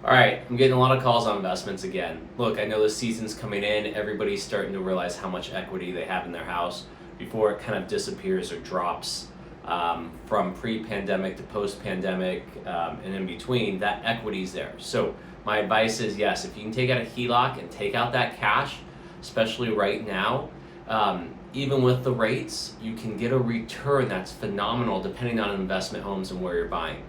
All right, I'm getting a lot of calls on investments again. Look, I know the season's coming in. Everybody's starting to realize how much equity they have in their house before it kind of disappears or drops from pre-pandemic to post-pandemic and in between. That equity's there. So my advice is yes, if you can take out a HELOC and take out that cash, especially right now, even with the rates, you can get a return that's phenomenal depending on investment homes and where you're buying.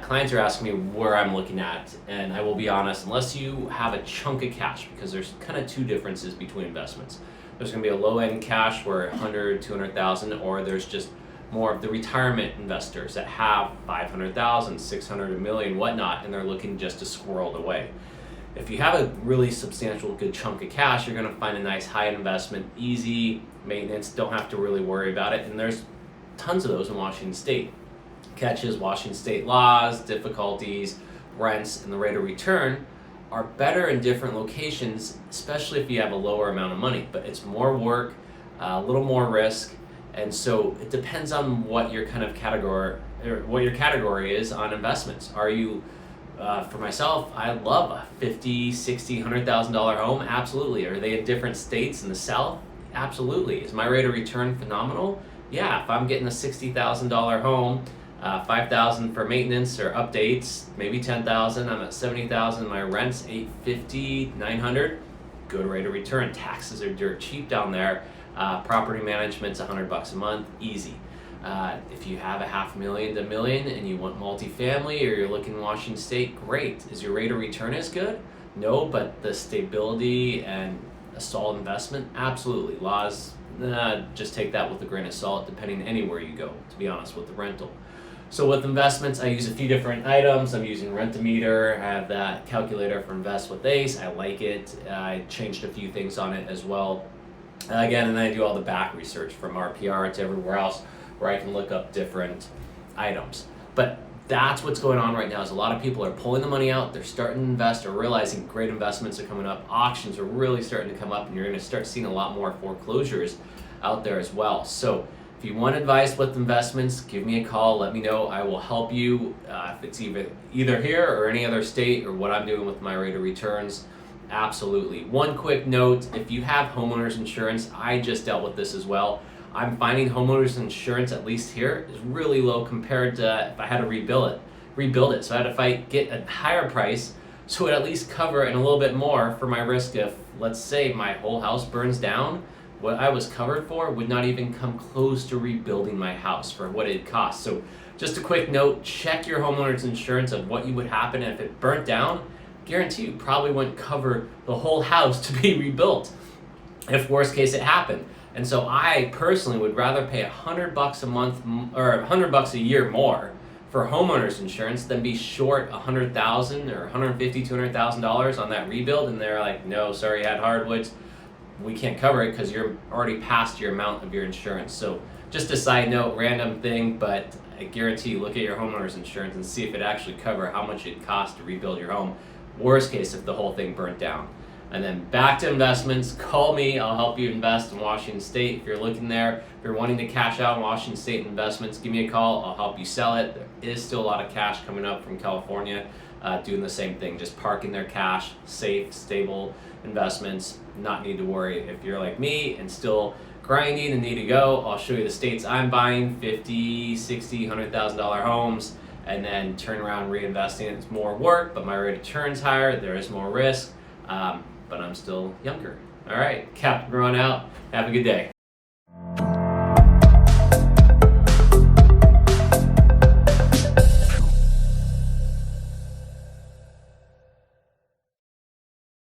Clients are asking me where I'm looking at, and I will be honest, unless you have a chunk of cash, because there's kind of two differences between investments. There's going to be a low-end cash where 100, 200,000, or there's just more of the retirement investors that have 500,000, 600, a million, whatnot, and they're looking just to squirrel it away. If you have a really substantial good chunk of cash, you're going to find a nice high investment, easy maintenance, don't have to really worry about it, and there's tons of those in Washington State. Catches, Washington State laws, difficulties, rents, and the rate of return are better in different locations, especially if you have a lower amount of money, but it's more work, a little more risk, and so it depends on what your kind of category, or what your category is on investments. Are you, for myself, I love a $50,000, $60,000, $100,000 home, absolutely. Are they in different states in the South? Absolutely. Is my rate of return phenomenal? Yeah, if I'm getting a $60,000 home, 5,000 for maintenance or updates, maybe 10,000. I'm at 70,000. My rent's 850, 900. Good rate of return. Taxes are dirt cheap down there. Property management's $100 a month, easy. If you have a $500,000 to $1 million and you want multifamily or you're looking in Washington State, great. Is your rate of return as good? No, but the stability and a solid investment, absolutely. Laws, just take that with a grain of salt, depending anywhere you go, to be honest, with the rental. So with investments, I use a few different items. I'm using Rent-A-Meter. I have that calculator for Invest with Ace. I like it. I changed a few things on it as well. Again, and I do all the back research from RPR to everywhere else where I can look up different items. But that's what's going on right now is a lot of people are pulling the money out. They're starting to invest or realizing great investments are coming up. Auctions are really starting to come up, and you're going to start seeing a lot more foreclosures out there as well. So if you want advice with investments, give me a call. Let me know. I will help you if it's either here or any other state or what I'm doing with my rate of returns. Absolutely. One quick note, if you have homeowners insurance, I just dealt with this as well. I'm finding homeowners insurance, at least here, is really low compared to if I had to rebuild it. So I had to get a higher price so it would at least cover and a little bit more for my risk if, let's say, my whole house burns down. What I was covered for would not even come close to rebuilding my house for what it cost. So just a quick note, check your homeowner's insurance of what would happen if it burnt down. Guarantee you probably wouldn't cover the whole house to be rebuilt if worst case it happened. And so I personally would rather pay $100 a month or $100 a year more for homeowners insurance than be short $100,000 or $150,000, $200,000 on that rebuild. And they're like, no, sorry, you had hardwoods. We can't cover it because you're already past your amount of your insurance. So just a side note, random thing, but I guarantee you look at your homeowner's insurance and see if it actually covers how much it costs to rebuild your home. Worst case if the whole thing burnt down. And then back to investments, call me. I'll help you invest in Washington State. If you're looking there, if you're wanting to cash out in Washington State investments, give me a call. I'll help you sell it. There is still a lot of cash coming up from California doing the same thing, just parking their cash, safe, stable investments, not need to worry. If you're like me and still grinding and need to go, I'll show you the states I'm buying, $50,000, $60,000, $100,000 homes, and then turn around reinvesting. It's more work, but my rate of return's higher. There is more risk, but I'm still younger. All right, Captain Ron out. Have a good day.